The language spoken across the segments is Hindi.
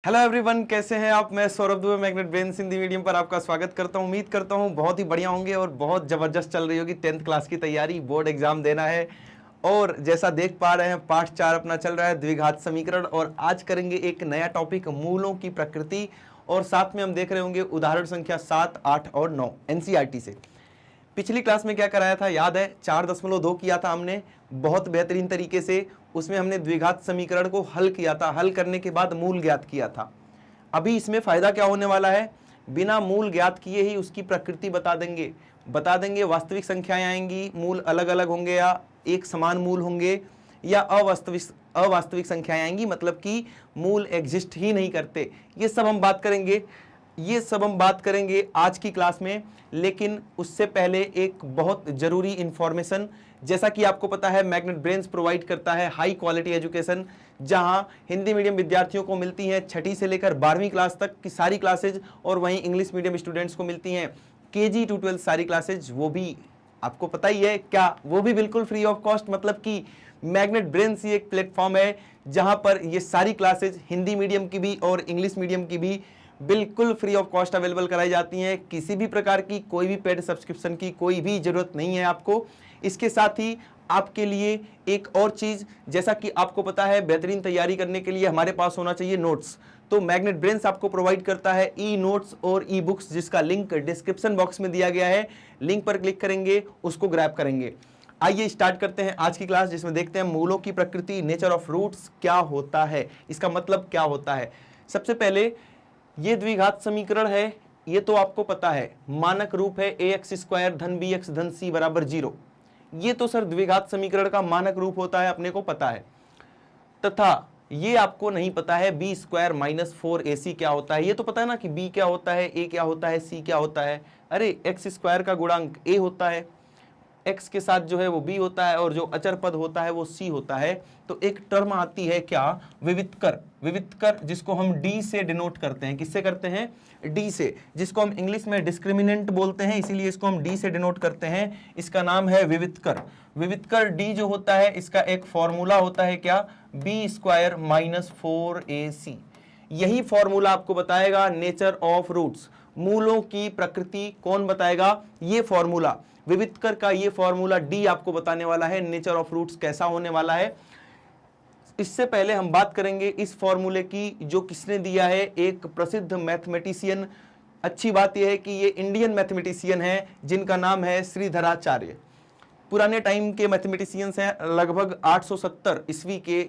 हेलो एवरीवन, कैसे हैं आप। मैं Saurabh Dubey magnet brains Hindi medium पर आपका स्वागत करता हूं। उम्मीद करता हूं बहुत ही बढ़िया होंगे और बहुत ज़बरदस्त चल रही होगी 10th क्लास की तैयारी। बोर्ड एग्जाम देना है और जैसा देख पा रहे हैं पाठ 4 अपना चल रहा है द्विघात समीकरण, और आज करेंगे एक नया टॉपिक मूलों की प्रकृति, और साथ में हम देख रहे होंगे उदाहरण संख्या 7, 8 और 9 एनसीईआरटी से। पिछली क्लास में क्या कराया था याद है, 4.2 किया था हमने बहुत बेहतरीन तरीके से। उसमें हमने द्विघात समीकरण को हल किया था, हल करने के बाद मूल ज्ञात किया था। अभी इसमें फायदा क्या होने वाला है, बिना मूल ज्ञात किए ही उसकी प्रकृति बता देंगे। वास्तविक संख्याएं आएंगी, मूल अलग अलग होंगे या एक समान मूल होंगे, या अवास्तविक संख्याएं आएंगी, मतलब कि मूल एग्जिस्ट ही नहीं करते। ये सब हम बात करेंगे आज की क्लास में। लेकिन उससे पहले एक बहुत जरूरी इंफॉर्मेशन, जैसा कि आपको पता है मैग्नेट ब्रेन्स प्रोवाइड करता है हाई क्वालिटी एजुकेशन, जहां हिंदी मीडियम विद्यार्थियों को मिलती हैं 6ठी से लेकर 12वीं क्लास तक की सारी क्लासेज, और वहीं इंग्लिश मीडियम स्टूडेंट्स को मिलती हैं KG to 12 सारी क्लासेज। वो भी आपको पता ही है क्या, वो भी बिल्कुल फ्री ऑफ कॉस्ट। मतलब कि मैग्नेट ब्रेन्स ही एक प्लेटफॉर्म है जहां पर ये सारी क्लासेज हिंदी मीडियम की भी और इंग्लिश मीडियम की भी बिल्कुल फ्री ऑफ कॉस्ट अवेलेबल कराई जाती हैं। किसी भी प्रकार की कोई भी पेड सब्सक्रिप्शन की कोई भी जरूरत नहीं है आपको। इसके साथ ही आपके लिए एक और चीज, जैसा कि आपको पता है बेहतरीन तैयारी करने के लिए हमारे पास होना चाहिए नोट्स, तो मैग्नेट ब्रेन्स आपको प्रोवाइड करता है ई नोट्स और ई बुक्स, जिसका लिंक डिस्क्रिप्शन बॉक्स में दिया गया है। लिंक पर क्लिक करेंगे, उसको ग्रैब करेंगे। आइए स्टार्ट करते हैं आज की क्लास, जिसमें देखते हैं मूलों की प्रकृति, नेचर ऑफ रूट्स क्या होता है, इसका मतलब क्या होता है। सबसे पहले ये द्विघात समीकरण है, ये तो आपको पता है, मानक रूप है ax² धन bx धन c बराबर 0। ये तो सर द्विघात समीकरण का मानक रूप होता है, अपने को पता है। तथा ये आपको नहीं पता है b² माइनस 4ac क्या होता है। ये तो पता है ना कि b क्या होता है, a क्या होता है, c क्या होता है। अरे x² का गुणांक a होता है, x के साथ जो है वो b होता है, और जो अचर पद होता है वो c होता है। तो एक टर्म आती है क्या, विवितकर, जिसको हम d से डिनोट करते हैं। किससे करते हैं, d से, जिसको हम इंग्लिश में डिस्क्रिमिनेंट बोलते हैं, इसीलिए इसको हम d से डिनोट करते हैं। इसका नाम है विवितकर d जो होता है, इसका एक फॉर्मूला होता है क्या, b² माइनस 4ac। यही फॉर्मूला आपको बताएगा नेचर ऑफ रूट्स, मूलों की प्रकृति कौन बताएगा, ये फॉर्मूला विवितकर का, ये फॉर्मूला D आपको बताने वाला है नेचर ऑफ रूट्स कैसा होने वाला है। इससे पहले हम बात करेंगे इस फॉर्मूले की, जो किसने दिया है, एक प्रसिद्ध मैथमेटिशियन। अच्छी बात यह है कि ये इंडियन मैथमेटिशियन है, जिनका नाम है श्रीधराचार्य। पुराने टाइम के मैथमेटिशियंस हैं, लगभग 870 ईस्वी के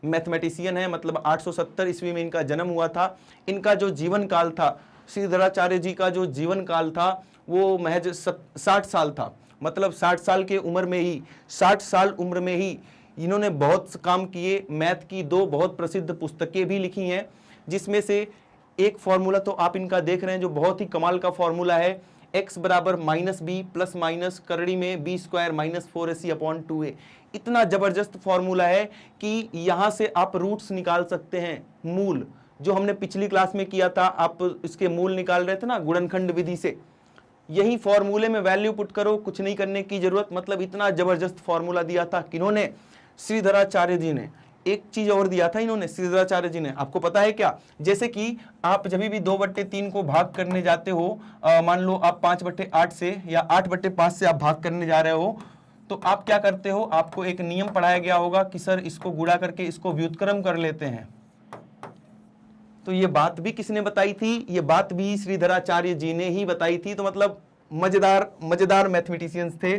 मैथमेटिशियन है, मतलब 870 ईस्वी में इनका जन्म हुआ था। इनका जो जीवन काल था, श्रीधराचार्य जी का जो जीवन काल था वो महज 60 साल था। मतलब 60 साल के उम्र में ही, 60 साल उम्र में ही इन्होंने बहुत काम किए। मैथ की 2 बहुत प्रसिद्ध पुस्तकें भी लिखी हैं, जिसमें से एक फॉर्मूला तो आप इनका देख रहे हैं जो बहुत ही कमाल का फॉर्मूला है, x बराबर -b प्लस माइनस करड़ी में b² minus 4ac upon 2a। इतना जबरदस्त फॉर्मूला है कि यहां से आप रूट्स निकाल सकते हैं, मूल, जो हमने पिछली क्लास में किया था। आप इसके मूल निकाल रहे थे ना गुणनखंड विधि से। यही फॉर्मूले में वैल्यू पुट करो, कुछ नहीं करने की जरूरत। मतलब इतना जबरदस्त फॉर्मूला दिया था किन्होंने, श्रीधराचार्य जी ने। एक चीज और दिया था इन्होंने, श्रीधराचार्य जी ने, आपको पता है क्या, जैसे कि आप जब भी 2/3 को भाग करने जाते हो, मान लो आप 5/8 से या 8/5 से आप भाग करने जा रहे हो, तो आप क्या करते हो, आपको एक नियम पढ़ाया गया होगा कि सर इसको गुणा करके इसको व्युत्क्रम कर लेते हैं। तो ये बात भी किसने बताई थी, ये बात भी श्रीधराचार्य जी ने ही बताई थी। तो मतलब मजेदार मैथमेटिशियंस थे,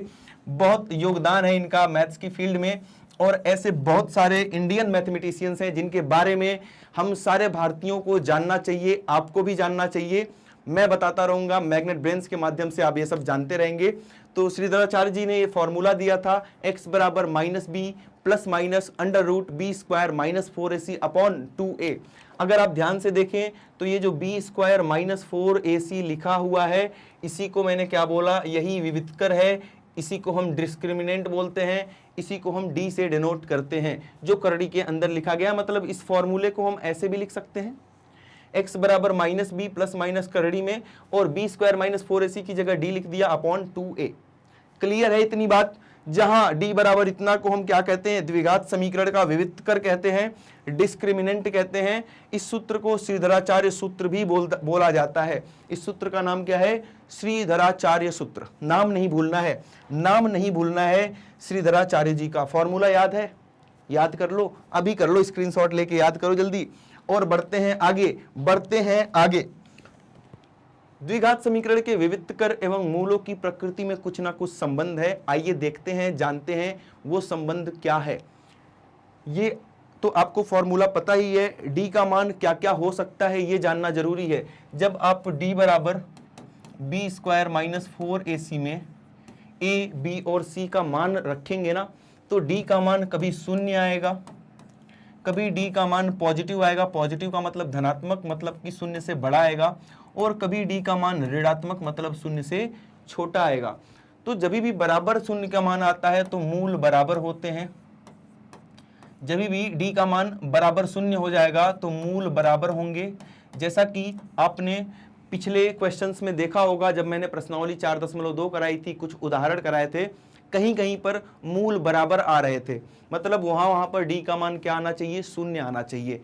बहुत योगदान है इनका मैथ्स की फील्ड में। और ऐसे बहुत सारे इंडियन मैथमेटिशियंस हैं जिनके बारे में हम सारे भारतीयों को जानना चाहिए, आपको भी जानना चाहिए। मैं बताता रहूंगा, मैग्नेट ब्रेन्स के माध्यम से आप ये सब जानते रहेंगे। तो श्रीधराचार्य जी ने ये फॉर्मूला दिया था, x बराबर -b plus minus √b² minus 4ac upon 2a। अगर आप ध्यान से देखें तो ये जो b² माइनस 4ac लिखा हुआ है, इसी को मैंने क्या बोला, यही विवितकर है, इसी को हम डिस्क्रिमिनेंट बोलते हैं, इसी को हम d से डिनोट करते हैं, जो करड़ी के अंदर लिखा गया। मतलब इस फॉर्मूले को हम ऐसे भी लिख सकते हैं, x बराबर -b प्लस माइनस करड़ी में, और b² माइनस 4ac की जगह d लिख दिया अपॉन 2a। क्लियर है इतनी बात। जहां डी बराबर इतना को हम क्या कहते हैं, द्विघात समीकरण का विविधकर कहते हैं, डिस्क्रिमिनेंट कहते हैं। इस सूत्र को श्रीधराचार्य सूत्र भी बोला जाता है। इस सूत्र का नाम क्या है, श्रीधराचार्य सूत्र। नाम नहीं भूलना है, नाम नहीं भूलना है श्रीधराचार्य जी का। फॉर्मूला याद है, याद कर लो, अभी कर लो, स्क्रीनशॉट लेके याद करो जल्दी। और बढ़ते हैं आगे, बढ़ते हैं आगे। द्विघात समीकरण के विविधकर एवं मूलों की प्रकृति में कुछ ना कुछ संबंध है। आइए देखते हैं, जानते हैं वो संबंध क्या है। ये तो आपको फॉर्मूला पता ही है, डी का मान क्या क्या हो सकता है ये जानना जरूरी है। जब आप डी बराबर बी स्क्वायर माइनस 4ac में ए, बी और सी का मान रखेंगे ना, तो डी का मान कभी शून्य आएगा, कभी डी का मान पॉजिटिव आएगा, पॉजिटिव का मतलब धनात्मक, मतलब कि शून्य से बड़ा आएगा, और कभी डी का मान ऋणात्मक, मतलब शून्य से छोटा आएगा। तो जब भी बराबर शून्य का मान आता है तो मूल बराबर होते हैं। जब भी डी का मान बराबर शून्य हो जाएगा तो मूल बराबर होंगे। जैसा कि आपने पिछले क्वेश्चंस में देखा होगा, जब मैंने प्रश्नावली 4.2 कराई थी, कुछ उदाहरण कराए थे, कहीं कहीं पर मूल बराबर आ रहे थे, मतलब वहां पर डी का मान क्या आना चाहिए, शून्य आना चाहिए।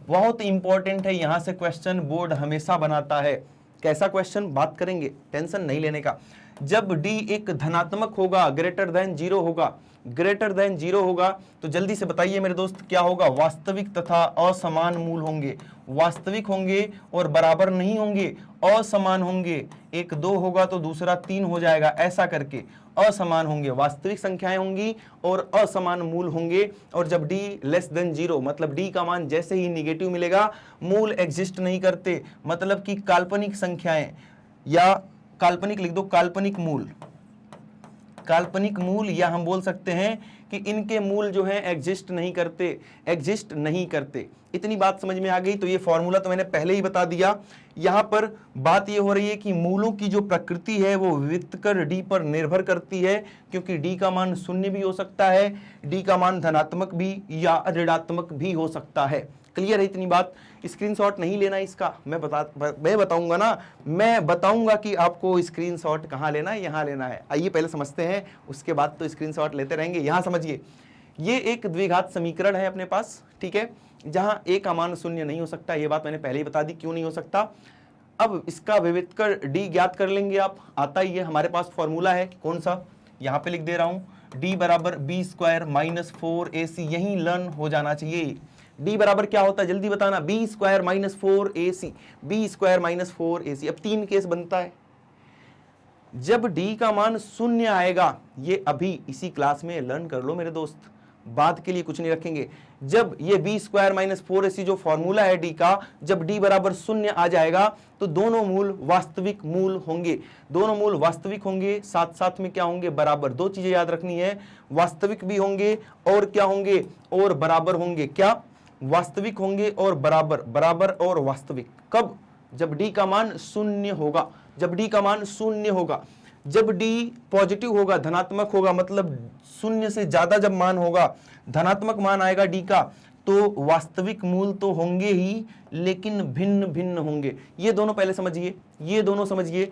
बहुत इंपॉर्टेंट है, यहां से क्वेश्चन बोर्ड हमेशा बनाता है। कैसा क्वेश्चन, बात करेंगे, टेंशन नहीं लेने का। जब डी एक धनात्मक होगा, ग्रेटर देन 0 होगा, ग्रेटर देन 0 होगा, तो जल्दी से बताइए मेरे दोस्त क्या होगा, वास्तविक तथा असमान मूल होंगे। वास्तविक होंगे और बराबर नहीं होंगे, असमान होंगे। एक 2 होगा तो दूसरा 3 हो जाएगा, ऐसा करके असमान होंगे। वास्तविक संख्याएं होंगी और असमान मूल होंगे। और जब d लेस देन 0, मतलब d का मान जैसे ही निगेटिव मिलेगा, मूल एग्जिस्ट नहीं करते, मतलब कि काल्पनिक संख्याएं, या काल्पनिक लिख दो, काल्पनिक मूल, काल्पनिक मूल, या हम बोल सकते हैं कि इनके मूल जो है एग्जिस्ट नहीं करते, एग्जिस्ट नहीं करते। इतनी बात समझ में आ गई। तो ये फॉर्मूला तो मैंने पहले ही बता दिया। यहां पर बात ये हो रही है कि मूलों की जो प्रकृति है वो विविधकर डी पर निर्भर करती है, क्योंकि डी का मान शून्य भी हो सकता है, डी का मान धनात्मक भी या ऋणात्मक भी हो सकता है। क्लियर है इतनी बात? स्क्रीनशॉट नहीं लेना इसका, मैं बताऊंगा ना, मैं बताऊंगा कि आपको स्क्रीनशॉट कहाँ लेना है, यहाँ लेना है। आइए पहले समझते हैं, उसके बाद तो स्क्रीनशॉट लेते रहेंगे। यहाँ समझिए, ये एक द्विघात समीकरण है अपने पास, ठीक है, जहां ए का मान शून्य नहीं हो सकता। ये बात मैंने पहले ही बता दी क्यों नहीं हो सकता। अब इसका विविधकर डी ज्ञात कर लेंगे आप, आता ही है, हमारे पास फॉर्मूला है, कौन सा, यहाँ पे लिख दे रहा हूं, डी बराबर बी स्क्वायर माइनस 4ac, यही लर्न हो जाना चाहिए। डी बराबर क्या होता है जल्दी बताना, B square minus 4ac, B square minus 4ac। अब 3 केस बनता है। जब डी का मान शून्य आएगा, ये अभी इसी क्लास में लर्न कर लो मेरे दोस्त, बाद के लिए कुछ नहीं रखेंगे। जब ये बी स्क्वायर माइनस 4ac जो फॉर्मूला है डी का, जब डी बराबर शून्य आ जाएगा तो दोनों मूल वास्तविक मूल होंगे, दोनों मूल वास्तविक होंगे, साथ साथ में क्या होंगे, बराबर। 2 चीजें याद रखनी है, वास्तविक भी होंगे और क्या होंगे, और बराबर होंगे। क्या, वास्तविक होंगे और बराबर, बराबर और वास्तविक। कब, जब डी का मान शून्य होगा, जब डी का मान शून्य होगा। जब डी पॉजिटिव होगा, धनात्मक होगा, मतलब शून्य से ज्यादा जब मान होगा, धनात्मक मान आएगा डी का, तो वास्तविक मूल तो होंगे ही, लेकिन भिन्न भिन्न होंगे। ये दोनों पहले समझिए, ये दोनों समझिए,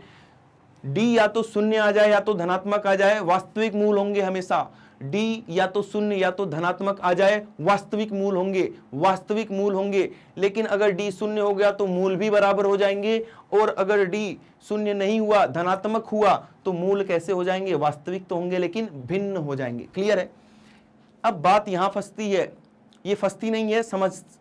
डी या तो शून्य आ जाए या तो धनात्मक आ जाए, वास्तविक मूल होंगे हमेशा। डी या तो शून्य या तो धनात्मक आ जाए, वास्तविक मूल होंगे, वास्तविक मूल होंगे। लेकिन अगर डी शून्य हो गया तो मूल भी बराबर हो जाएंगे, और अगर डी शून्य नहीं हुआ, धनात्मक हुआ, तो मूल कैसे हो जाएंगे, वास्तविक तो होंगे लेकिन भिन्न हो जाएंगे। क्लियर है? अब बात यहां फंसती है, ये फंसती नहीं है,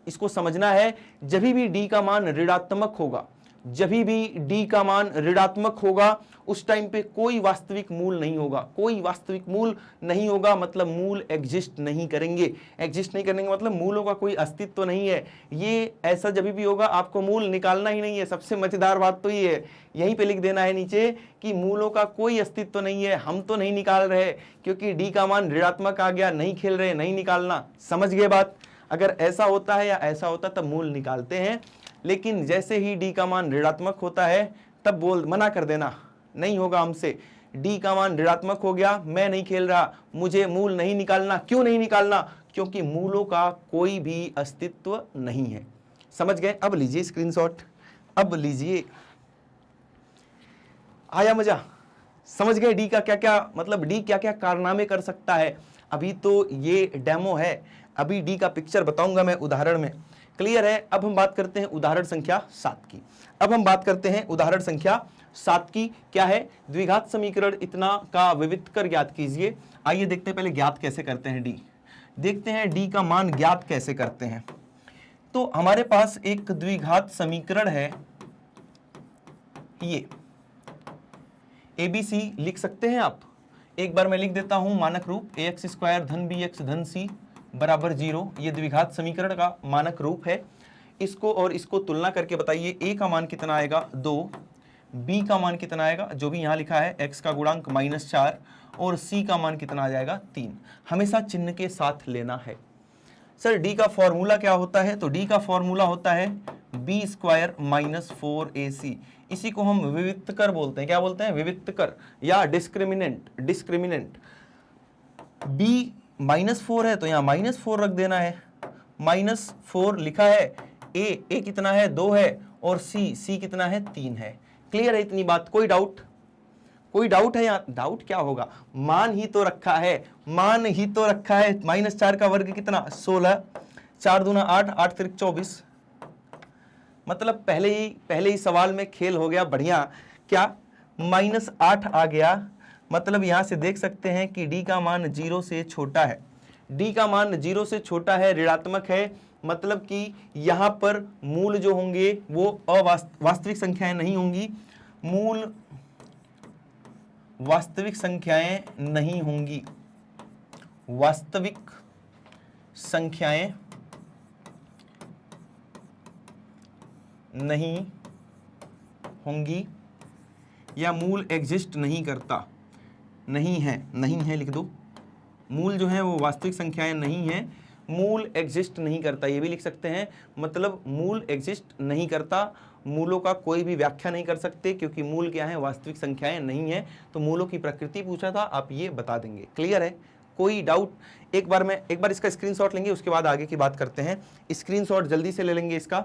इसको समझना है। जब भी डी का मान ऋणात्मक होगा, जब भी डी का मान ऋणात्मक होगा, उस टाइम पे कोई वास्तविक मूल नहीं होगा, कोई वास्तविक मूल नहीं होगा, मतलब मूल एग्जिस्ट नहीं करेंगे। एग्जिस्ट नहीं करेंगे मतलब मूलों का कोई अस्तित्व तो नहीं है। ये ऐसा जब भी होगा आपको मूल निकालना ही नहीं है। सबसे मजेदार बात तो ये है, यहीं पे लिख देना है नीचे कि मूलों का कोई अस्तित्व नहीं है, हम तो नहीं निकाल रहे क्योंकि डी का मान ऋणात्मक आ गया, नहीं खेल रहे, नहीं निकालना। समझ गए बात? अगर ऐसा होता है या ऐसा होता तब मूल निकालते हैं, लेकिन जैसे ही डी का मान ऋणात्मक होता है तब बोल मना कर देना, नहीं होगा हमसे। डी का मान ऋणात्मक हो गया, मैं नहीं खेल रहा, मुझे मूल नहीं निकालना। क्यों नहीं निकालना? क्योंकि मूलों का कोई भी अस्तित्व नहीं है। समझ गए? अब लीजिए स्क्रीनशॉट, अब लीजिए, आया मजा? समझ गए डी का क्या क्या मतलब, डी क्या क्या कारनामे कर सकता है। अभी तो ये डेमो है, अभी डी का पिक्चर बताऊंगा मैं उदाहरण में। क्लियर है। अब हम बात करते हैं उदाहरण संख्या 7 की। अब हम बात करते हैं उदाहरण संख्या 7 की। क्या है? द्विघात समीकरण इतना का विविधकर ज्ञात कीजिए। आइए देखते हैं पहले ज्ञात कैसे करते हैं डी। देखते हैं डी का मान ज्ञात कैसे करते हैं। तो हमारे पास एक द्विघात समीकरण है, ये ABC लिख सकते हैं आप। एक बार मैं लिख देता हूं मानक रूप, ax² धन bx धन c बराबर 0। ये द्विघात समीकरण का मानक रूप है। इसको और इसको तुलना करके बताइए, a का मान कितना आएगा 2, b का मान कितना आएगा, जो भी यहां लिखा है x का गुणांक -4, और c का मान कितना आ जाएगा 3। हमेशा चिन्ह के साथ लेना है। सर डी का फॉर्मूला क्या होता है? तो डी का फॉर्मूला होता है b² - 4ac। इसी को हम विविक्तकर बोलते हैं। क्या बोलते हैं? विविक्तकर या डिस्क्रिमिनेंट। डिस्क्रिमिनेंट b -4 है तो यहाँ -4 रख देना है। -4 लिखा है, a कितना है 2 है, और c कितना है 3 है। क्लियर है इतनी बात? कोई डाउट? कोई डाउट है यहाँ? डाउट क्या होगा, मान ही तो रखा है, मान ही तो रखा है। -4 का वर्ग कितना 16, 4 दूना 8, 8 तिरिक 24। मतलब पहले ही सवाल में खेल हो गया बढ़िया। क्या? -8 आ गया। मतलब यहां से देख सकते हैं कि डी का मान 0 से छोटा है। डी का मान 0 से छोटा है, ऋणात्मक है। मतलब कि यहां पर मूल जो होंगे वो वास्तविक संख्याएं नहीं होंगी। मूल वास्तविक संख्याएं नहीं होंगी। वास्तविक संख्याएं नहीं होंगी, या मूल एग्जिस्ट नहीं करता। नहीं है लिख दो। मूल जो है वो वास्तविक संख्याएं नहीं है, मूल एग्जिस्ट नहीं करता, ये भी लिख सकते हैं। मतलब मूल एग्जिस्ट नहीं करता, मूलों का कोई भी व्याख्या नहीं कर सकते, क्योंकि मूल क्या है? वास्तविक संख्याएं नहीं है। तो मूलों की प्रकृति पूछा था, आप ये बता देंगे। क्लियर है? कोई डाउट? एक बार इसका स्क्रीनशॉट लेंगे, उसके बाद आगे की बात करते हैं। स्क्रीनशॉट जल्दी से ले लेंगे इसका।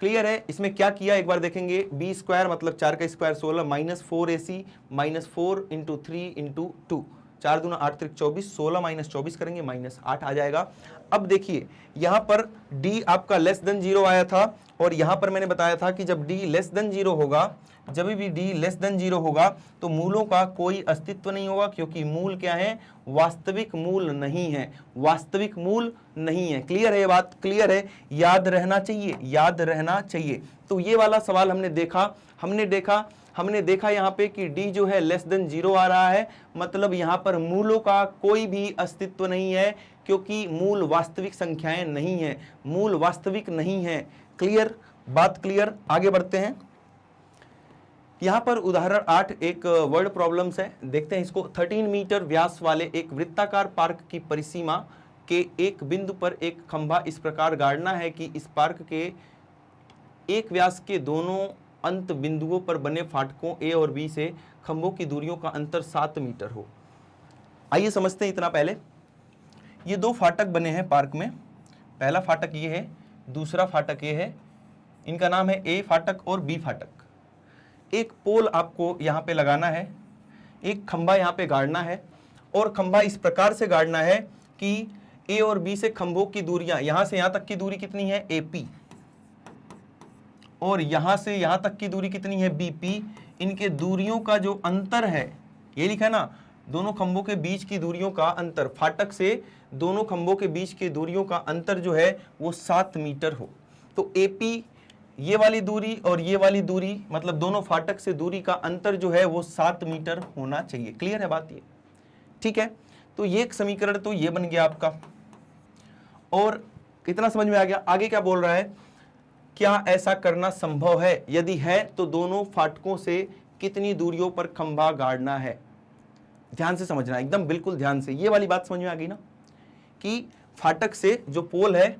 क्लियर है? इसमें क्या किया एक बार देखेंगे। b² मतलब 4 का स्क्वायर 16, -4ac -4 × 3 × 2, 4 दूना 8 तिरिक 24, 16 - 24 करेंगे -8 आ जाएगा। अब देखिए यहां पर d आपका <0 आया था, और यहां पर मैंने बताया था कि जब d <0 होगा, जब भी d <0 होगा तो मूलों का कोई अस्तित्व नहीं होगा, क्योंकि मूल क्या है? वास्तविक मूल नहीं है। वास्तविक मूल नहीं है। क्लियर है ये बात? क्लियर है? याद रहना चाहिए, याद रहना चाहिए। तो ये वाला सवाल हमने देखा यहाँ पे कि d जो है <0 आ रहा है। मतलब यहाँ पर मूलों का कोई भी अस्तित्व नहीं है, क्योंकि मूल वास्तविक संख्याएं नहीं है। मूल वास्तविक नहीं है। क्लियर? बात क्लियर? आगे बढ़ते हैं। यहाँ पर उदाहरण 8 एक वर्ड प्रॉब्लम्स है, देखते हैं इसको। 13 मीटर व्यास वाले एक वृत्ताकार पार्क की परिसीमा के एक बिंदु पर एक खंभा इस प्रकार गाड़ना है कि इस पार्क के एक व्यास के दोनों अंत बिंदुओं पर बने फाटकों A और B से खंभों की दूरियों का अंतर 7 मीटर हो। आइए समझते हैं इतना पहले। ये दो फाटक बने हैं पार्क में। पहला फाटक ये है, दूसरा फाटक ये है। इनका नाम है A फाटक और B फाटक। एक पोल आपको यहाँ पे लगाना है, एक खंभा यहाँ पे गाड़ना है, और खंभा इस प्रकार से गाड़ना है कि A और B से खंभों की दूरियां, यहां से यहां तक की दूरी कितनी है? AP, और यहां से यहां तक की दूरी कितनी है? BP। इनके दूरियों का जो अंतर है, ये लिखा है ना, दोनों खंभों के बीच की दूरियों का अंतर, फाटक से दोनों खंभों के बीच की दूरियों का अंतर जो है वो 7 मीटर हो। तो AP ये वाली दूरी और ये वाली दूरी, मतलब दोनों फाटक से दूरी का अंतर जो है वो 7 मीटर होना चाहिए। क्लियर है बात ये? ठीक है। तो ये एक समीकरण तो ये बन गया आपका, और कितना समझ में आ गया? आगे क्या बोल रहा है? क्या ऐसा करना संभव है? यदि है तो दोनों फाटकों से कितनी दूरियों पर खंभा गाड़ना है? ध्यान से समझना, एकदम बिल्कुल ध्यान से। ये वाली बात समझ में आ गई ना, कि फाटक से जो पोल है,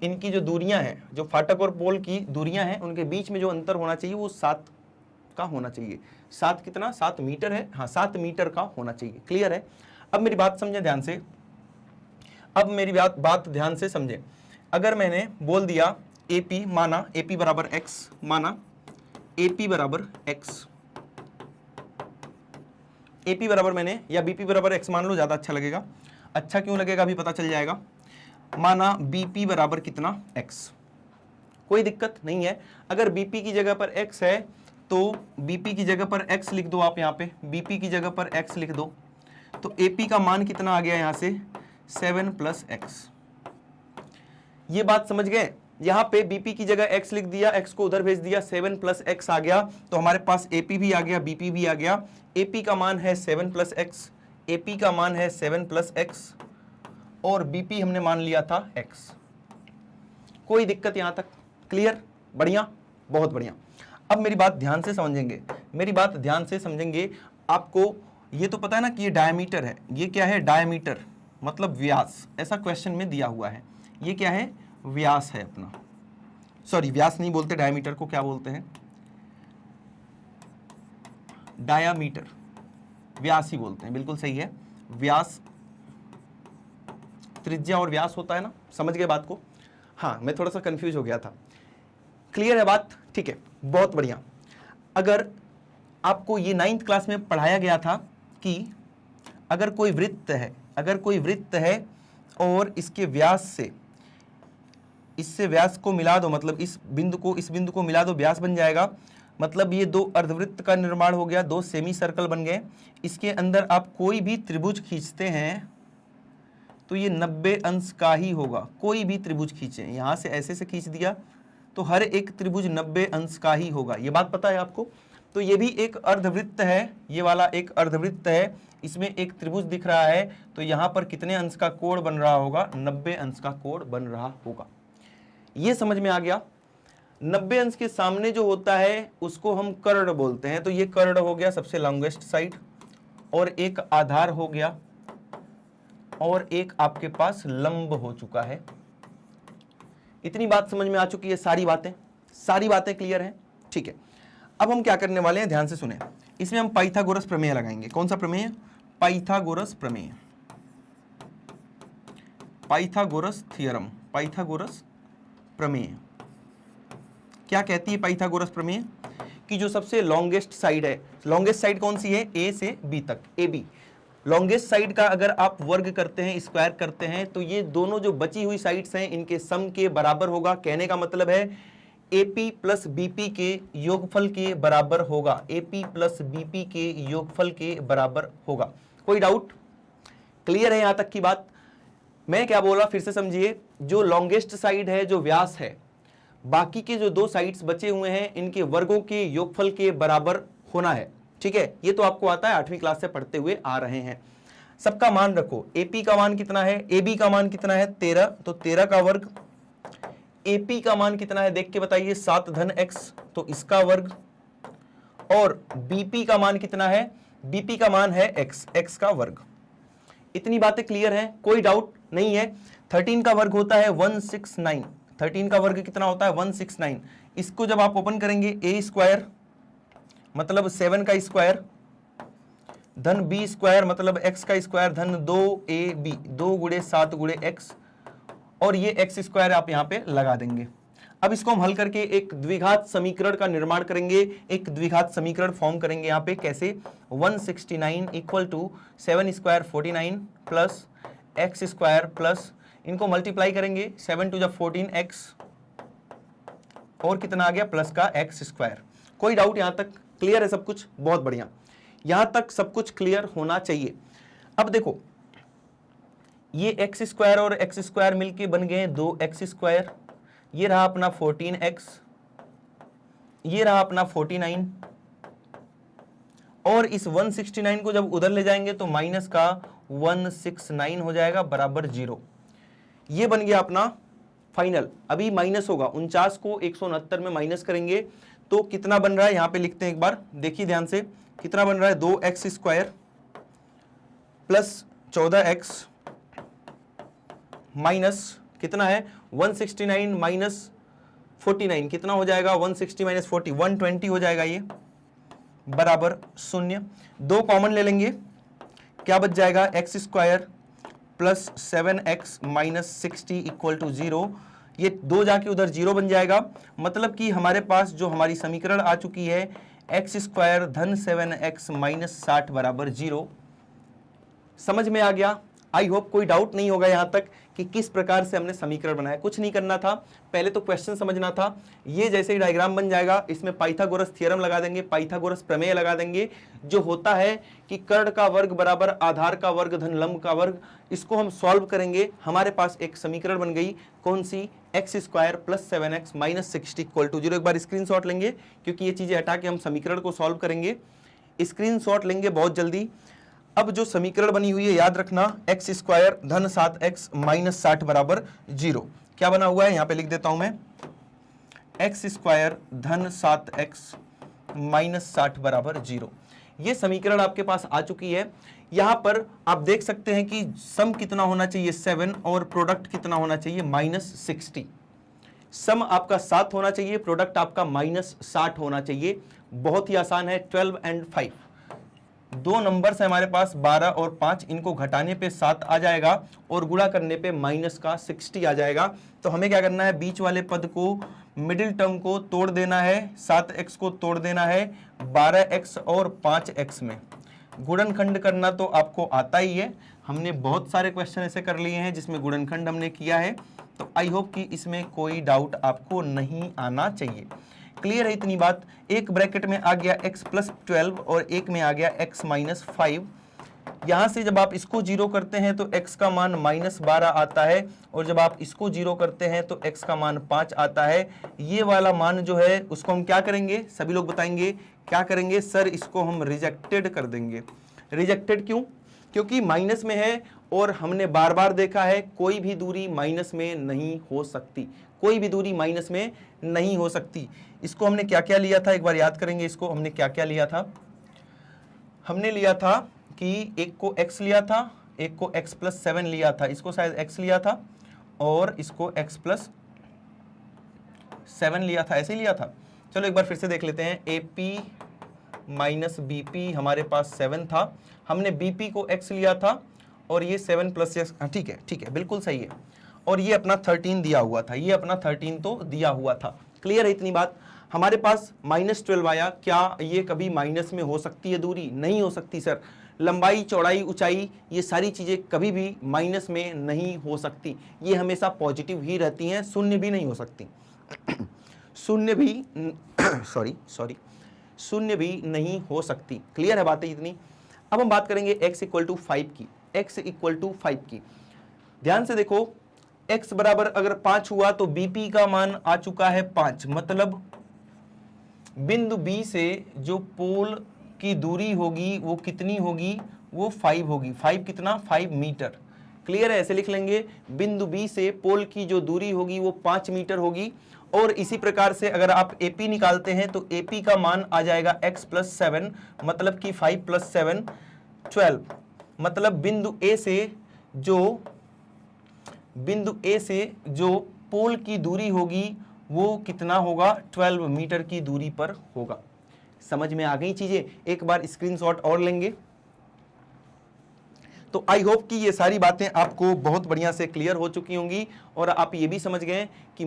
इनकी जो दूरियां हैं, जो फाटक और पोल की दूरियां हैं, उनके बीच में जो अंतर होना चाहिए वो 7 का होना चाहिए। 7 कितना? 7 मीटर है। हाँ, 7 मीटर का होना चाहिए। क्लियर है? अब मेरी बात समझे ध्यान से। अब मेरी बात ध्यान से समझे। अगर मैंने बोल दिया AP, माना AP बराबर x, माना AP बराबर x, AP बराबर मैंने, या BP बराबर x मान लो, ज़्यादा अच्छा लगेगा। अच्छा क्यों लगेगा अभी पता चल जाएगा। माना BP बराबर कितना x, कोई दिक्कत नहीं है। अगर BP की जगह पर x है तो BP की जगह पर x लिख दो आप, यहाँ पे BP की जगह पर x लिख दो, तो AP का मान कितना आ गया यहाँ से 7 + x। ये बात समझ गए। यहाँ पे BP की जगह x लिख दिया, x को उधर भेज दिया, 7 + x आ गया, तो हमारे पास AP भी आ गया, BP भी आ गया। AP का मान है 7 + x, AP का मान है 7 + x, और BP हमने मान लिया था x। कोई दिक्कत यहाँ तक? क्लियर? बढ़िया, बहुत बढ़िया। अब मेरी बात ध्यान से समझेंगे, मेरी बात ध्यान से समझेंगे। आपको ये तो पता है ना कि ये डायमीटर है, ये क्या है? डायमीटर मतलब व्यास, ऐसा क्वेश्चन में दिया हुआ है। ये क्या है? व्यास है अपना, सॉरी व्यास नहीं बोलते, डायमीटर को क्या बोलते हैं? डायामीटर, व्यास ही बोलते हैं, बिल्कुल सही है। व्यास, त्रिज्या और व्यास होता है ना, समझ गए बात को? हाँ, मैं थोड़ा सा कंफ्यूज हो गया था। क्लियर है बात? ठीक है, बहुत बढ़िया। अगर आपको ये 9th क्लास में पढ़ाया गया था कि अगर कोई वृत्त है, अगर कोई वृत्त है और इसके व्यास से, इससे व्यास को मिला दो, मतलब इस बिंदु को मिला दो, व्यास बन जाएगा। मतलब ये 2 अर्धवृत्त का निर्माण हो गया, 2 सेमी सर्कल बन गए। इसके अंदर आप कोई भी त्रिभुज खींचते हैं तो ये 90 अंश का ही होगा। कोई भी त्रिभुज खींचे, यहां से ऐसे से खींच दिया तो हर एक त्रिभुज 90 अंश का ही होगा। ये बात पता है आपको? तो ये भी एक अर्धवृत्त है, ये वाला एक अर्धवृत्त है, इसमें एक त्रिभुज दिख रहा है, तो यहां पर कितने अंश का कोण बन रहा होगा? 90 अंश का कोण बन रहा होगा। ये समझ में आ गया। 90 अंश के सामने जो होता है उसको हम कर्ण बोलते हैं, तो ये कर्ण हो गया सबसे लॉन्गेस्ट साइड, और एक आधार हो गया, और एक आपके पास लंब हो चुका है। इतनी बात समझ में आ चुकी है? सारी बातें क्लियर हैं? ठीक है। अब हम क्या करने वाले हैं, ध्यान से सुने। इसमें हम पाइथागोरस प्रमेय लगाएंगे। कौन सा प्रमेय? पाइथागोरस प्रमेय, पाइथागोरस थ्योरम, पाइथागोरस प्रमेय। क्या कहती है पाइथागोरस प्रमेय? कि जो सबसे लॉन्गेस्ट साइड है, लॉन्गेस्ट साइड कौन सी है? A से B तक, AB। लॉन्गेस्ट साइड का अगर आप वर्ग करते हैं, स्क्वायर करते हैं, तो ये दोनों जो बची हुई साइड्स हैं इनके सम के बराबर होगा। कहने का मतलब है AP + BP के योगफल के बराबर होगा, AP + BP के योगफल के बराबर होगा। कोई डाउट? क्लियर है यहां तक की बात? मैं क्या बोला फिर से समझिए। जो लॉन्गेस्ट साइड है, जो व्यास है, बाकी के जो 2 साइड्स बचे हुए हैं इनके वर्गों के योगफल के बराबर होना है। ठीक है, ये तो आपको आता है, 8वीं क्लास से पढ़ते हुए आ रहे हैं। सबका मान रखो। AP का मान कितना है? AB का मान कितना है? 13, तो 13 का वर्ग। AP का मान कितना है देख के बताइए? 7 धन x, तो इसका वर्ग। और BP का मान कितना है? BP का मान है x का वर्ग। इतनी बातें क्लियर हैं? कोई डाउट नहीं है? 13 का वर्ग होता है 169। 13 का वर्ग कितना होता है? 169। इसको जब आप ओपन करेंगे, A² मतलब 7 का स्क्वायर, धन B² मतलब x का स्क्वायर, धन 2AB, 2 × 7 × x, और ये x² आप यहाँ पे लगा देंगे। अब इसको हम हल करके एक द्विघात समीकरण का निर्माण करेंगे, एक द्विघात समीकरण फॉर्म करेंगे यहाँ पे। कैसे? 169 = 7² 49 प्लस x² प्लस, इनको मल्टीप्लाई करेंगे, 7 × 14 x, और कितना आ गया? प्लस का x²। कोई डाउट यहाँ तक? क्लियर है सब कुछ? बहुत बढ़िया, यहां तक सब कुछ क्लियर होना चाहिए। अब देखो, ये x² और x² मिलके बन गए 2x²। ये रहा अपना 14x, ये रहा अपना 49, और इस 169 को जब उधर ले जाएंगे तो माइनस का 169 हो जाएगा, बराबर 0। ये बन गया अपना फाइनल। अभी माइनस होगा, 49 को 169 में माइनस करेंगे तो कितना बन रहा है? यहां पे लिखते हैं एक बार, देखिए ध्यान से, कितना बन रहा है? 2x² प्लस 14x माइनस कितना है? 169 माइनस 49 कितना हो जाएगा? 160 माइनस 40 120 हो जाएगा, ये बराबर 0। 2 कॉमन ले लेंगे, क्या बच जाएगा? x² plus 7x minus 60 = 0। ये 2 जाके उधर 0 बन जाएगा। मतलब कि हमारे पास जो हमारी समीकरण आ चुकी है एक्स स्क्वायर धन 7x माइनस 60 बराबर 0। समझ में आ गया? आई होप कोई डाउट नहीं होगा यहां तक कि किस प्रकार से हमने समीकरण बनाया। कुछ नहीं करना था, पहले तो क्वेश्चन समझना था। ये जैसे ही डायग्राम बन जाएगा, इसमें पाइथागोरस थ्योरम लगा देंगे, पाइथागोरस प्रमेय लगा देंगे, जो होता है कि कर्ण का वर्ग बराबर आधार का वर्ग धन लंब का वर्ग। इसको हम सॉल्व करेंगे, हमारे पास एक समीकरण बन गई, कौन सी? X square plus 7x minus 60 equal to 0। एक बार स्क्रीनशॉट लेंगे, क्योंकि ये चीजें हटा के हम समीकरण को सॉल्व करेंगे। स्क्रीनशॉट लेंगे बहुत जल्दी। अब जो समीकरण बनी हुई है याद रखना, एक्स स्क्वायर धन 7x माइनस 60 बराबर 0। क्या बना हुआ है यहां पे लिख देता हूं मैं, एक्स स्क्वायर धन 7x माइनस 60 बराबर 0। ये समीकरण आपके पास आ चुकी है। यहां पर आप देख सकते हैं कि सम कितना होना चाहिए 7 और प्रोडक्ट कितना होना चाहिए -60। सम आपका 7 होना चाहिए, प्रोडक्ट आपका -60 होना चाहिए। बहुत ही आसान है, 12 और 5 दो नंबर्स है हमारे पास 12 और 5, इनको घटाने पे 7 आ जाएगा और गुणा करने पे माइनस का 60 आ जाएगा। तो हमें क्या करना है, बीच वाले पद को, मिडिल टर्म को तोड़ देना है, 7x को तोड़ देना है 12x और 5x में। गुणनखंड करना तो आपको आता ही है, हमने बहुत सारे क्वेश्चन ऐसे कर लिए हैं जिसमें गुणनखंड हमने किया है। तो आई होप कि इसमें कोई डाउट आपको नहीं आना चाहिए। क्लियर है इतनी बात? एक ब्रैकेट में आ गया x प्लस 12 और एक में आ गया x माइनस 5। यहां से जब आप इसको जीरो करते हैं तो x का मान -12 आता है, और जब आप इसको जीरो करते हैं तो x का मान 5 आता है। ये वाला मान जो है उसको हम क्या करेंगे, सभी लोग बताएंगे क्या करेंगे? सर इसको हम रिजेक्टेड कर देंगे। रिजेक्टेड क्यों? क्योंकि माइनस में है और हमने बार बार देखा है कोई भी दूरी माइनस में नहीं हो सकती, कोई भी दूरी माइनस में नहीं हो सकती। इसको हमने क्या क्या लिया था, एक बार याद करेंगे। इसको हमने क्या क्या लिया था? हमने लिया था कि एक को x लिया था, एक को x प्लस 7 लिया था, इसको शायद x लिया था और इसको x प्लस 7 लिया था, ऐसे ही लिया था। चलो एक बार फिर से देख लेते हैं। AP माइनस BP हमारे पास 7 था, हमने BP को x लिया था और ये 7 प्लस x, हाँ ठीक है, बिल्कुल सही है। और ये अपना 13 दिया हुआ था, ये अपना 13 तो दिया हुआ था। क्लियर है इतनी बात? हमारे पास -12 आया, क्या ये कभी माइनस में हो सकती है दूरी? नहीं हो सकती सर। लंबाई, चौड़ाई, ऊंचाई, ये सारी चीजें कभी भी माइनस में नहीं हो सकती, ये हमेशा पॉजिटिव ही रहती हैं, शून्य भी नहीं हो सकती। शून्य भी शून्य भी नहीं हो सकती। क्लियर है बातें इतनी? अब हम बात करेंगे x = 5 की। x = 5 की ध्यान से देखो, x बराबर अगर 5 हुआ तो BP का मान आ चुका है 5, मतलब बिंदु B से जो पोल की दूरी होगी वो कितनी होगी? वो 5 होगी। 5 कितना? 5 मीटर। क्लियर है? ऐसे लिख लेंगे, बिंदु B से पोल की जो दूरी होगी वो 5 मीटर होगी। और इसी प्रकार से अगर आप AP निकालते हैं तो AP का मान आ जाएगा x प्लस 7, मतलब कि 5 प्लस 7 12, मतलब बिंदु A से जो पोल की दूरी होगी वो कितना होगा? 12 मीटर की दूरी पर होगा। समझ में आ गई चीजें? एक बार स्क्रीनशॉट और लेंगे। तो आई होप कि ये सारी बातें आपको बहुत बढ़िया से क्लियर हो चुकी होंगी और आप ये भी समझ गए कि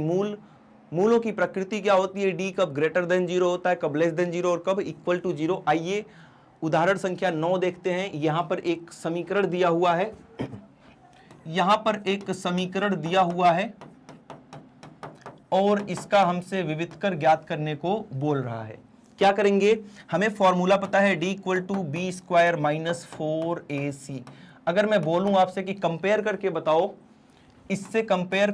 मूलों की प्रकृति क्या होती है, d कब ग्रेटर देन 0 होता है, कब लेस देन 0 और कब इक्वल टू 0। आइए उदाहरण संख्या 9 देखते हैं। यहां पर एक समीकरण दिया हुआ है, यहां पर एक समीकरण दिया हुआ है और इसका हमसे विविधकर ज्ञात करने को बोल रहा है। क्या करेंगे? हमें फॉर्मूला पता है, d = b² - 4ac। अगर मैं बोलूं आपसे कि कंपेयर करके बताओ, इससे कंपेयर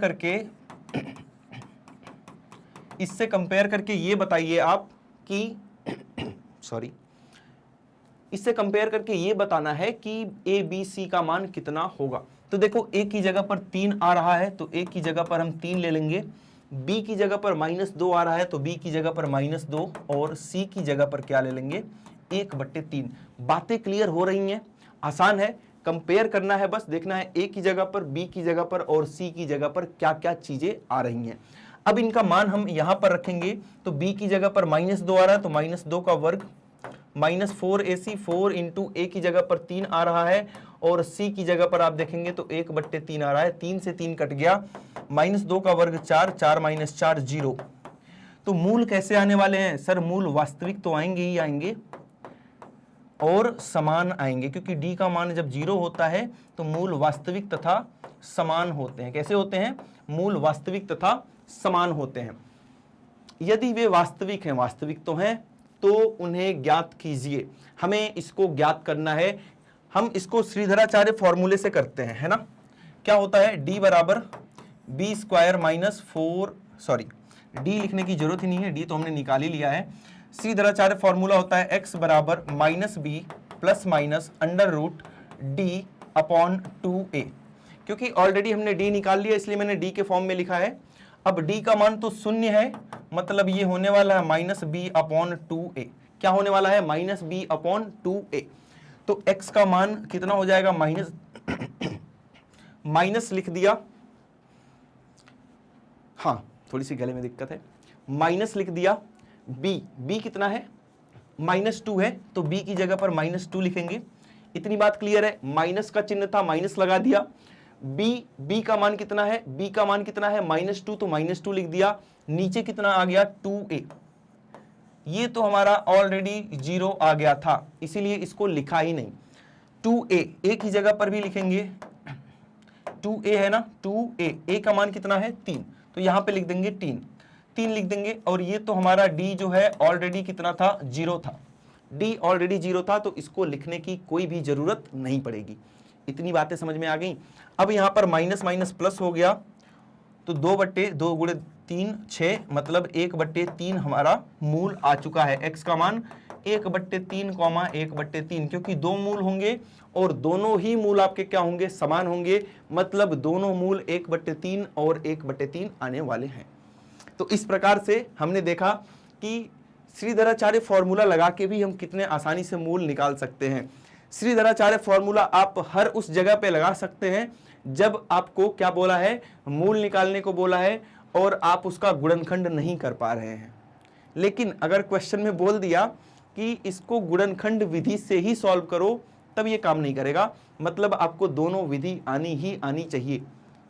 करके ये बताइए आप कि इससे कंपेयर करके ये बताना है कि ABC का मान कितना होगा। तो देखो a की जगह पर 3 आ रहा है तो a की जगह पर हम 3 ले लेंगे, b की जगह पर -2 आ रहा है तो b की जगह पर -2 और c की जगह पर क्या ले लेंगे? 1/3। बातें क्लियर हो रही हैं? आसान है, कंपेयर करना है, बस देखना है a की जगह पर, b की जगह पर और c की जगह पर क्या क्या चीजें आ रही हैं। अब इनका मान हम यहां पर रखेंगे तो b की जगह पर -2 आ रहा है तो -2 का वर्ग -4ac, 4 × a की जगह पर 3 आ रहा है और c की जगह पर आप देखेंगे तो 1/3 आ रहा है। 3 से 3 कट गया, -2 का वर्ग 4, 4 - 4 0। तो मूल कैसे आने वाले हैं सर? मूल वास्तविक तो आएंगे ही आएंगे और समान आएंगे, क्योंकि डी का मान जब 0 होता है तो मूल वास्तविक तथा समान होते हैं। कैसे होते हैं? मूल वास्तविक तथा समान होते हैं। यदि वे वास्तविक हैं, वास्तविक तो हैं, तो उन्हें ज्ञात कीजिए। हमें इसको ज्ञात करना है। हम इसको श्रीधराचार्य फॉर्मूले से करते हैं, है ना? क्या होता है? डी बराबर B square minus 4, sorry D लिखने की जरूरत ही नहीं है, डी तो हमने निकाल ही लिया है। श्रीधराचार्य फॉर्मूला होता है एक्स बराबर minus B plus minus under root D upon 2a। क्योंकि ऑलरेडी हमने डी निकाल लिया इसलिए मैंने डी के फॉर्म में लिखा है। अब डी का मान तो शून्य है, मतलब ये होने वाला है माइनस बी अपॉन 2a। क्या होने वाला है? Minus B upon 2a। तो x का मान कितना हो जाएगा? माइनस लिख दिया, हाँ थोड़ी सी गले में दिक्कत है, माइनस लिख दिया। b कितना है? -2 है, तो b की जगह पर -2 लिखेंगे। इतनी बात क्लियर है? माइनस का चिन्ह था, माइनस लगा दिया। b का मान कितना है? b का मान कितना है? -2, तो -2 लिख दिया। नीचे कितना आ गया? 2a। ये तो हमारा ऑलरेडी 0 आ गया था, इसीलिए इसको लिखा ही नहीं। 2a, a की जगह पर भी लिखेंगे 2a है ना, 2a, a का मान कितना है? 3, तो यहां पे लिख देंगे 3 लिख देंगे। और ये तो हमारा d जो है ऑलरेडी कितना था? 0 था। d ऑलरेडी 0 था, तो इसको लिखने की कोई भी जरूरत नहीं पड़ेगी। इतनी बातें समझ में आ गई। अब यहां पर माइनस माइनस प्लस हो गया, तो 2/2 गुणे 3 6, मतलब 1/3 हमारा मूल आ चुका है। x का मान 1/3 1/3, क्योंकि दो मूल होंगे और दोनों ही मूल आपके क्या होंगे? समान होंगे, मतलब दोनों मूल 1/3 और 1/3 आने वाले हैं। तो इस प्रकार से हमने देखा कि श्रीधराचार्य फॉर्मूला लगा के भी हम कितने आसानी से मूल निकाल सकते हैं। श्रीधराचार्य फॉर्मूला आप हर उस जगह पे लगा सकते हैं जब आपको क्या बोला है? मूल निकालने को बोला है और आप उसका गुणनखंड नहीं कर पा रहे हैं। लेकिन अगर क्वेश्चन में बोल दिया कि इसको गुणनखंड विधि से ही सॉल्व करो, तब ये काम नहीं करेगा। मतलब आपको दोनों विधि आनी ही आनी चाहिए।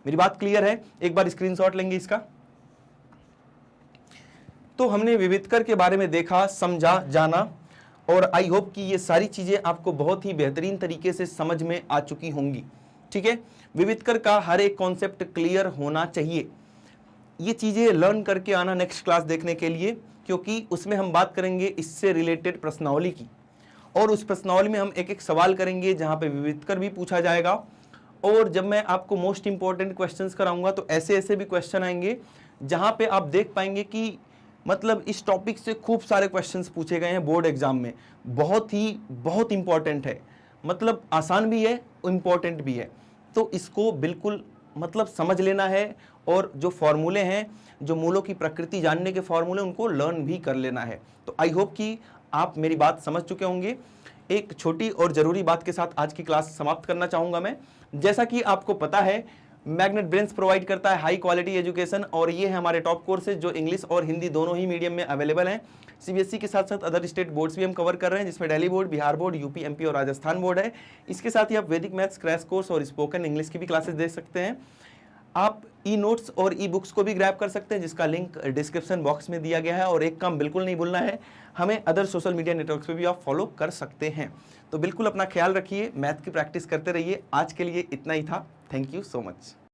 मेरी बात क्लियर है? एक बार स्क्रीनशॉट लेंगे इसका। तो हमने विविधकर के बारे में देखा, समझा, जाना, और आई होप कि ये सारी चीजें आपको बहुत ही बेहतरीन तरीके से समझ में आ चुकी होंगी। ठीक है? विविधकर का हर एक कॉन्सेप्ट क्लियर होना चाहिए। ये चीजें लर्न करके आना नेक्स्ट क्लास देखने के लिए, क्योंकि उसमें हम बात करेंगे इससे रिलेटेड प्रश्नावली की, और उस प्रश्नावली में हम एक एक सवाल करेंगे जहां पे विविधकर भी पूछा जाएगा। और जब मैं आपको मोस्ट इंपॉर्टेंट क्वेश्चंस कराऊंगा तो ऐसे ऐसे भी क्वेश्चन आएंगे जहां पे आप देख पाएंगे कि मतलब इस टॉपिक से खूब सारे क्वेश्चंस पूछे गए हैं बोर्ड एग्जाम में। बहुत इंपॉर्टेंट है, मतलब आसान भी है, इंपॉर्टेंट भी है। तो इसको बिल्कुल मतलब समझ लेना है, और जो फॉर्मूले हैं, जो मूलों की प्रकृति जानने के फॉर्मूले, उनको लर्न भी कर लेना है। तो आई होप कि आप मेरी बात समझ चुके होंगे। एक छोटी और जरूरी बात के साथ आज की क्लास समाप्त करना चाहूंगा मैं। जैसा कि आपको पता है, मैग्नेट ब्रेन्स प्रोवाइड करता है हाई क्वालिटी एजुकेशन, और ये है हमारे टॉप कोर्सेज जो इंग्लिश और हिंदी दोनों ही मीडियम में अवेलेबल हैं। सीबीएसई के साथ साथ अदर स्टेट बोर्ड्स भी हम कवर कर रहे हैं, जिसमें Delhi board, Bihar board, UP, MP और राजस्थान बोर्ड है। इसके साथ ही आप वैदिक मैथ्स क्रैश कोर्स और स्पोकन इंग्लिश की भी क्लासेस देख सकते हैं। आप ई नोट्स और ई बुक्स को भी ग्रैब कर सकते हैं, जिसका लिंक डिस्क्रिप्शन बॉक्स में दिया गया है। और एक काम बिल्कुल नहीं भूलना है, हमें अदर सोशल मीडिया नेटवर्क्स पे भी आप फॉलो कर सकते हैं। तो बिल्कुल अपना ख्याल रखिए, मैथ की प्रैक्टिस करते रहिए। आज के लिए इतना ही था। Thank you so much.